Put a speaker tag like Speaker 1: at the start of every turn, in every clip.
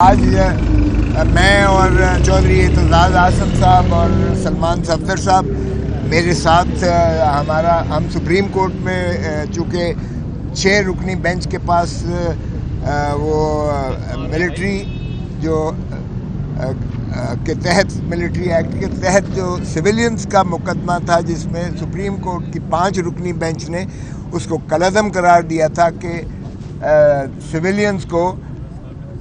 Speaker 1: آج میں اور چودھری اعتزاز اعظم صاحب اور سلمان صفدر صاحب میرے ساتھ ہم سپریم کورٹ میں چونکہ 6 رکنی بینچ کے پاس وہ ملٹری جو کے تحت ملٹری ایکٹ کے تحت جو سویلینز کا مقدمہ تھا، جس میں سپریم کورٹ کی 5 رکنی بینچ نے اس کو کالعدم قرار دیا تھا کہ سویلینز کو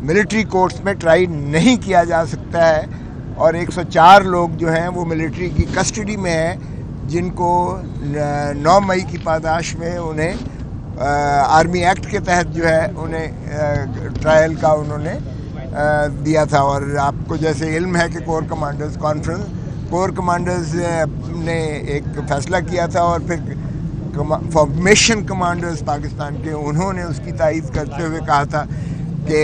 Speaker 1: ملٹری کورٹس میں ٹرائی نہیں کیا جا سکتا ہے، اور 104 لوگ جو ہیں وہ ملٹری کی کسٹڈی میں ہیں، جن کو 9 مئی کی پاداش میں انہیں آرمی ایکٹ کے تحت جو ہے انہیں ٹرائل کا انہوں نے دیا تھا۔ اور آپ کو جیسے علم ہے کہ کور کمانڈرز نے ایک فیصلہ کیا تھا، اور پھر فارمیشن کمانڈرز پاکستان کے انہوں نے اس کی تائید کرتے ہوئے کہا تھا کہ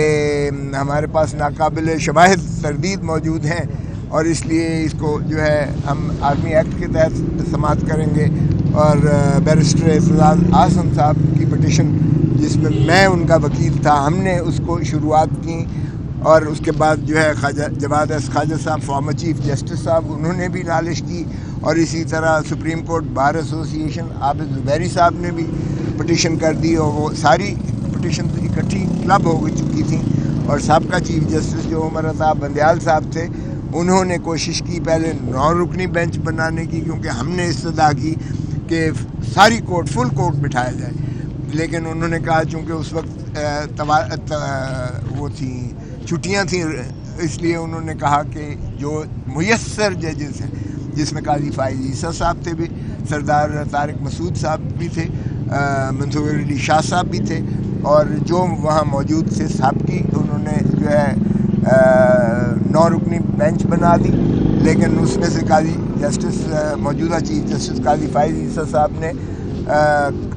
Speaker 1: ہمارے پاس ناقابل شواہد تردید موجود ہیں، اور اس لیے اس کو جو ہے ہم آرمی ایکٹ کے تحت سماعت کریں گے۔ اور بیرسٹر اعتزاز اعظم صاحب کی پٹیشن، جس میں میں ان کا وکیل تھا، ہم نے اس کو شروعات کی، اور اس کے بعد جو ہے جواد خواجہ صاحب فارمر چیف جسٹس صاحب انہوں نے بھی نالش کی، اور اسی طرح سپریم کورٹ بار ایسوسی ایشن عابد زبیری صاحب نے بھی پٹیشن کر دی، اور وہ ساری پٹیشن اکٹھی کلب ہو چکی تھیں۔ اور سابقہ چیف جسٹس جو عمر عطا بندیال صاحب تھے، انہوں نے کوشش کی پہلے 9 رکنی بینچ بنانے کی، کیونکہ ہم نے استدعا کی کہ ساری کورٹ فل کورٹ بٹھایا جائے، لیکن انہوں نے کہا چونکہ اس وقت وہ تھیں چھٹیاں تھیں، اس لیے انہوں نے کہا کہ جو میسر ججز ہیں، جس میں قاضی فائز عیسیٰ صاحب تھے بھی، سردار طارق مسعود صاحب بھی تھے، منصور علی شاہ صاحب بھی تھے، اور جو وہاں موجود تھے سابقی، انہوں نے جو ہے 9 رکنی بینچ بنا دی، لیکن اس میں سے قاضی جسٹس موجودہ چیف جسٹس قاضی فائز عیسیٰ صاحب نے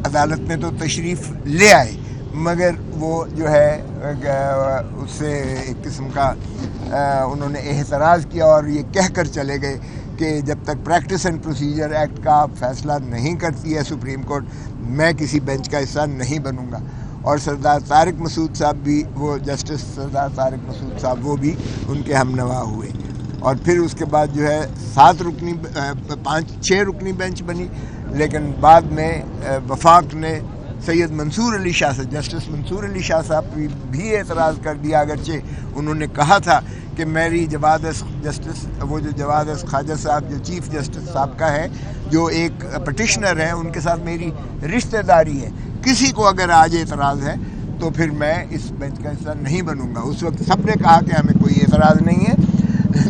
Speaker 1: عدالت میں تو تشریف لے آئے، مگر وہ جو ہے اس سے ایک قسم کا انہوں نے احتراز کیا، اور یہ کہہ کر چلے گئے کہ جب تک پریکٹس اینڈ پروسیجر ایکٹ کا فیصلہ نہیں کرتی ہے سپریم کورٹ، میں کسی بینچ کا حصہ نہیں بنوں گا۔ اور سردار طارق مسعود صاحب بھی، وہ جسٹس سردار طارق مسعود صاحب، وہ بھی ان کے ہم نوا ہوئے، اور پھر اس کے بعد جو ہے 6 رکنی بینچ بنی، لیکن بعد میں وفاق نے سید منصور علی شاہ سے، جسٹس منصور علی شاہ صاحب بھی اعتراض کر دیا، اگرچہ انہوں نے کہا تھا کہ میری جواد خواجہ صاحب جو چیف جسٹس صاحب کا ہے، جو ایک پٹیشنر ہیں، ان کے ساتھ میری رشتہ داری ہے، کسی کو اگر آج اعتراض ہے تو پھر میں اس بینچ کا حصہ نہیں بنوں گا۔ اس وقت سب نے کہا کہ ہمیں کوئی اعتراض نہیں ہے،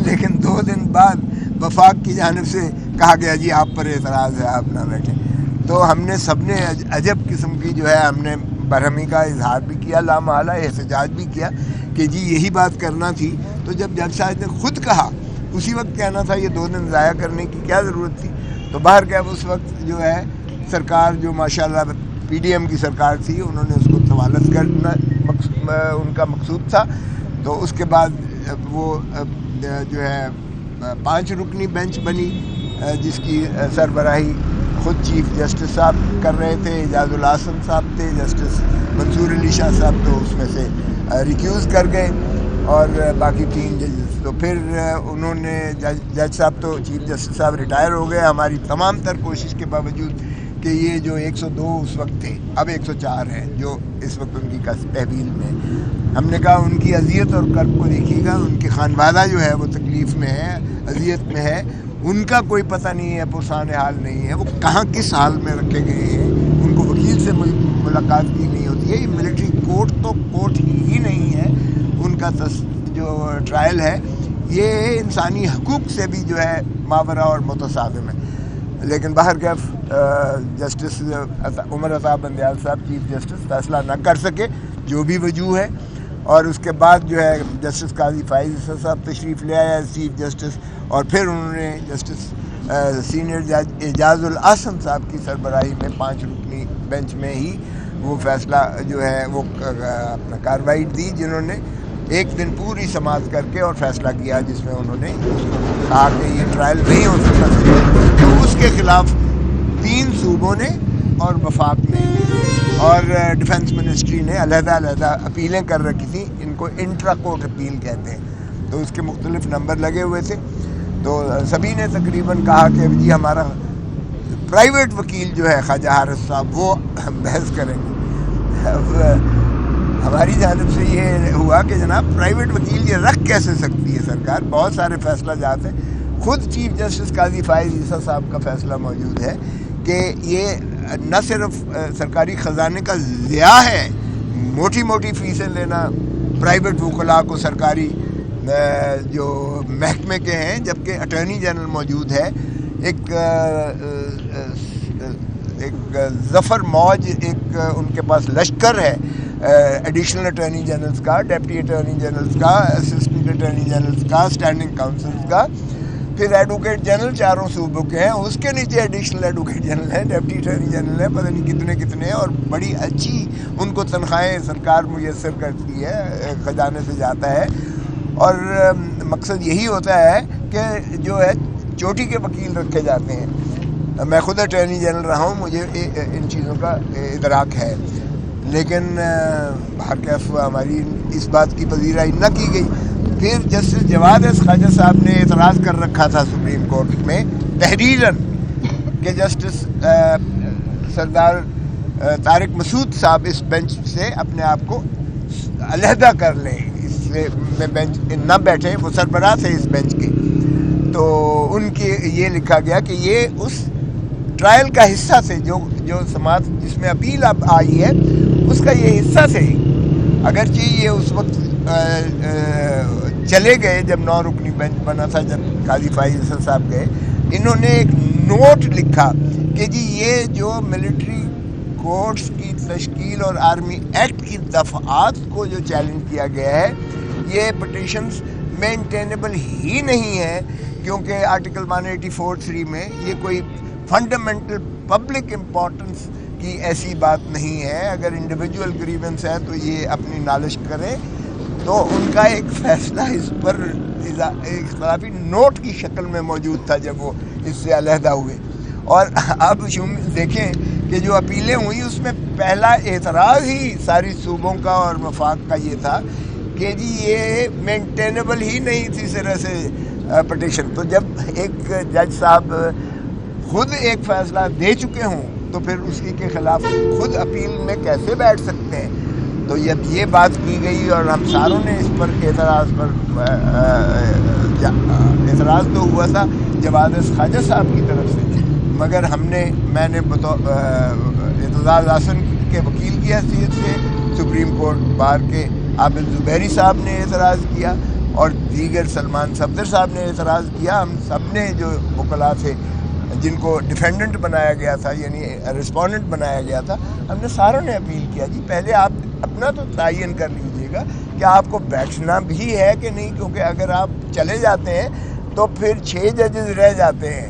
Speaker 1: لیکن 2 دن بعد وفاق کی جانب سے کہا گیا جی آپ پر اعتراض ہے، آپ نہ بیٹھیں۔ تو ہم نے سب نے عجب قسم کی جو ہے ہم نے برہمی کا اظہار بھی کیا، لامحالہ احتجاج بھی کیا کہ جی یہی بات کرنا تھی۔ تو جب جج صاحب نے خود کہا، اسی وقت کہنا تھا، یہ 2 دن ضائع کرنے کی کیا ضرورت تھی؟ تو باہر کیا اس وقت جو ہے سرکار، جو ماشاءاللہ پی ڈی ایم کی سرکار تھی، انہوں نے اس کو طوالت کرنا ان کا مقصود تھا۔ تو اس کے بعد وہ جو ہے 5 رکنی بینچ بنی، جس کی سربراہی خود چیف جسٹس صاحب کر رہے تھے، اعجاز الحسن صاحب تھے، جسٹس منصور علی شاہ صاحب تو اس میں سے ریکیوز کر گئے، اور باقی 3 ججز تو پھر انہوں نے جج صاحب تو چیف جسٹس صاحب ریٹائر ہو گئے، ہماری تمام تر کوشش کے باوجود کہ یہ جو 102 اس وقت تھے، اب 104 ہیں جو اس وقت ان کی تحویل میں۔ ہم نے کہا ان کی اذیت اور کرب کو دیکھیے گا، ان کے خانوادہ جو ہے وہ تکلیف میں ہے، اذیت میں ہے، ان کا کوئی پتہ نہیں ہے، پرسان حال نہیں ہے، وہ کہاں کس حال میں رکھے گئے ہیں، ان کو وکیل سے ملاقات کی نہیں ہوتی ہے۔ یہ ملٹری کورٹ تو کورٹ ہی نہیں ہے، ان کا جو ٹرائل ہے یہ انسانی حقوق سے بھی جو ہے ماورا اور متصادم ہے۔ لیکن باہرکیف جسٹس عمر عطا بندیال صاحب چیف جسٹس فیصلہ نہ کر سکے، جو بھی وجوہ ہے، اور اس کے بعد جو ہے جسٹس قاضی فائز عیسیٰ صاحب تشریف لے آیا چیف جسٹس، اور پھر انہوں نے جسٹس سینئر جج اعجاز الحسن صاحب کی سربراہی میں 5 رکنی بینچ میں ہی وہ فیصلہ جو ہے وہ اپنا کارروائی دی، جنہوں نے ایک دن پوری سماعت کر کے اور فیصلہ کیا، جس میں انہوں نے کہا کہ یہ ٹرائل نہیں ہو سکتا، تو اس کے خلاف 3 صوبوں نے اور وفاق نے اور ڈیفنس منسٹری نے علیحدہ اپیلیں کر رکھی تھیں ان کو انٹرا کورٹ اپیل کہتے ہیں. تو اس کے مختلف نمبر لگے ہوئے تھے. تو سبھی نے تقریباً کہا کہ جی ہمارا پرائیویٹ وکیل جو ہے خواجہ حارث صاحب وہ بحث کریں گے. اب ہماری جانب سے یہ ہوا کہ جناب پرائیویٹ وکیل یہ رکھ کیسے سکتی ہے سرکار؟ بہت سارے فیصلہ جات ہیں. خود چیف جسٹس قاضی فائز عیسیٰ صاحب کا فیصلہ موجود ہے کہ یہ نہ صرف سرکاری خزانے کا ضیاع ہے موٹی موٹی فیسیں لینا پرائیویٹ وکلاء کو سرکاری جو محکمے کے ہیں، جبکہ اٹارنی جنرل موجود ہے. ایک ظفر موج ایک ان کے پاس لشکر ہے ایڈیشنل اٹارنی جنرلز کا، ڈپٹی اٹارنی جنرلز کا، اسسٹنٹ اٹارنی جنرلز کا، اسٹینڈنگ کاؤنسلز کا، پھر ایڈوکیٹ جنرل چاروں صوبوں کے ہیں. اس کے نیچے ایڈیشنل ایڈوکیٹ جنرل ہے، ڈپٹی اٹارنی جنرل ہے، پتہ نہیں کتنے ہیں، اور بڑی اچھی ان کو تنخواہیں سرکار میسر کرتی ہے، خزانے سے جاتا ہے. اور مقصد یہی ہوتا ہے کہ جو ہے چوٹی کے وکیل رکھے جاتے ہیں. میں خود اٹارنی جنرل رہا ہوں، مجھے ان چیزوں کا ادراک ہے، لیکن بہرکیف ہماری اس بات کی پذیرائی نہ کی گئی. پھر جسٹس جواد ایس خواجہ صاحب نے اعتراض کر رکھا تھا سپریم کورٹ میں تحریراً کہ جسٹس سردار طارق مسعود صاحب اس بینچ سے اپنے آپ کو علیحدہ کر لیں، اس سے میں بینچ نہ بیٹھیں، وہ سربراہ تھے اس بینچ کے. تو ان کے یہ لکھا گیا کہ یہ اس ٹرائل کا حصہ تھے، جو سماعت جس میں اپیل اب آئی ہے اس کا یہ حصہ تھے. اگرچہ یہ اس وقت چلے گئے جب 9 رکنی بینچ بنا تھا، جب قاضی فائز عیسیٰ صاحب گئے، انہوں نے ایک نوٹ لکھا کہ جی یہ جو ملٹری کورٹس کی تشکیل اور آرمی ایکٹ کی دفعات کو جو چیلنج کیا گیا ہے، یہ پٹیشنز مینٹینیبل ہی نہیں ہے، کیونکہ آرٹیکل 184(3) میں یہ کوئی فنڈامنٹل پبلک امپورٹنس کی ایسی بات نہیں ہے. اگر انڈیویجول گریونس ہے تو یہ اپنی نالش کریں. تو ان کا ایک فیصلہ اس پر اختلافی نوٹ کی شکل میں موجود تھا جب وہ اس سے علیحدہ ہوئے. اور اب دیکھیں کہ جو اپیلیں ہوئی اس میں پہلا اعتراض ہی ساری صوبوں کا اور وفاق کا یہ تھا کہ جی یہ مینٹینیبل ہی نہیں تھی سرے سے پٹیشن. تو جب ایک جج صاحب خود ایک فیصلہ دے چکے ہوں تو پھر اسی کے خلاف خود اپیل میں کیسے بیٹھ سکتے ہیں؟ تو جب یہ بات کی گئی اور ہم ساروں نے اس پر اعتراض تو ہوا تھا جواد ایس خواجہ صاحب کی طرف سے، مگر میں نے اعتزاز احسن کے وکیل کی حیثیت سے سپریم کورٹ بار کے عابد زبیری صاحب نے اعتراض کیا، اور دیگر سلمان صفدر صاحب نے اعتراض کیا. ہم سب نے جو وکلاء تھے جن کو ڈیفینڈنٹ بنایا گیا تھا، یعنی رسپونڈنٹ بنایا گیا تھا، ہم نے ساروں نے اپیل کیا جی پہلے آپ اپنا تو تعین کر لیجئے گا کہ آپ کو بیٹھنا بھی ہے کہ نہیں، کیونکہ اگر آپ چلے جاتے ہیں تو پھر 6 ججز رہ جاتے ہیں،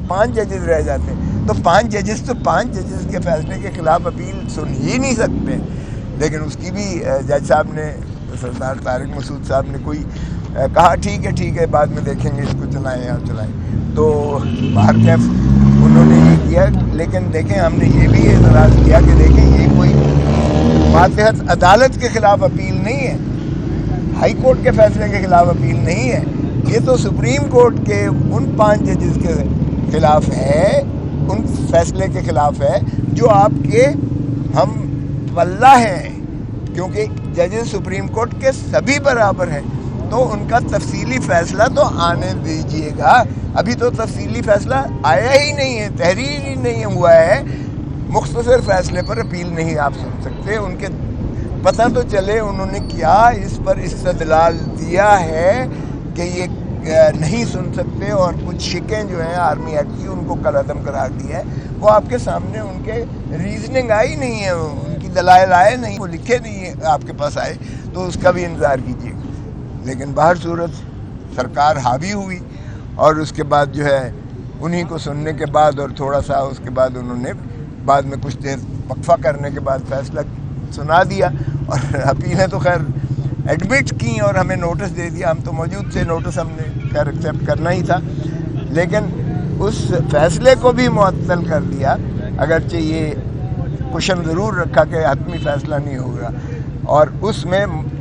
Speaker 1: 5 ججز رہ جاتے ہیں. تو 5 ججز کے فیصلے کے خلاف اپیل سن ہی نہیں سکتے. لیکن اس کی بھی جج صاحب نے، سردار طارق مسعود صاحب نے کوئی کہا ٹھیک ہے بعد میں دیکھیں گے، اس کو چلائیں. تو بہرکیف انہوں نے یہ کیا. لیکن دیکھیں ہم نے یہ بھی اعتراض کیا کہ دیکھیں یہ کوئی ماتحت عدالت کے خلاف اپیل نہیں ہے، ہائی کورٹ کے فیصلے کے خلاف اپیل نہیں ہے، یہ تو سپریم کورٹ کے ان 5 ججز کے خلاف ہے، ان فیصلے کے خلاف ہے جو آپ کے ہم پلہ ہیں، کیونکہ ججز سپریم کورٹ کے سبھی برابر ہیں. تو ان کا تفصیلی فیصلہ تو آنے دیجیے گا. ابھی تو تفصیلی فیصلہ آیا ہی نہیں ہے، تحریر ہی نہیں ہوا ہے. مختصر فیصلے پر اپیل نہیں آپ سن سکتے. ان کے پتہ تو چلے انہوں نے کیا اس پر استدلال دیا ہے کہ یہ نہیں سن سکتے، اور کچھ شکیں جو ہیں آرمی ایکٹ کی ان کو کالعدم قرار دیا ہے. وہ آپ کے سامنے ان کے ریزننگ آئی نہیں ہے، ان کی دلائل آئے نہیں، وہ لکھے نہیں ہیں آپ کے پاس آئے، تو اس کا بھی انتظار کیجیے. لیکن باہر صورت سرکار حاوی ہوئی، اور اس کے بعد جو ہے انہی کو سننے کے بعد اور تھوڑا سا اس کے بعد انہوں نے بعد میں کچھ دیر وقفہ کرنے کے بعد فیصلہ سنا دیا. اور اپیلیں تو خیر ایڈمٹ کی اور ہمیں نوٹس دے دیا. ہم تو موجود تھے، نوٹس ہم نے خیر ایکسیپٹ کرنا ہی تھا، لیکن اس فیصلے کو بھی معطل کر دیا. اگرچہ یہ کوشچن ضرور رکھا کہ حتمی فیصلہ نہیں ہوگا، اور اس میں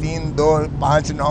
Speaker 1: 3-2, 5-9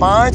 Speaker 1: 5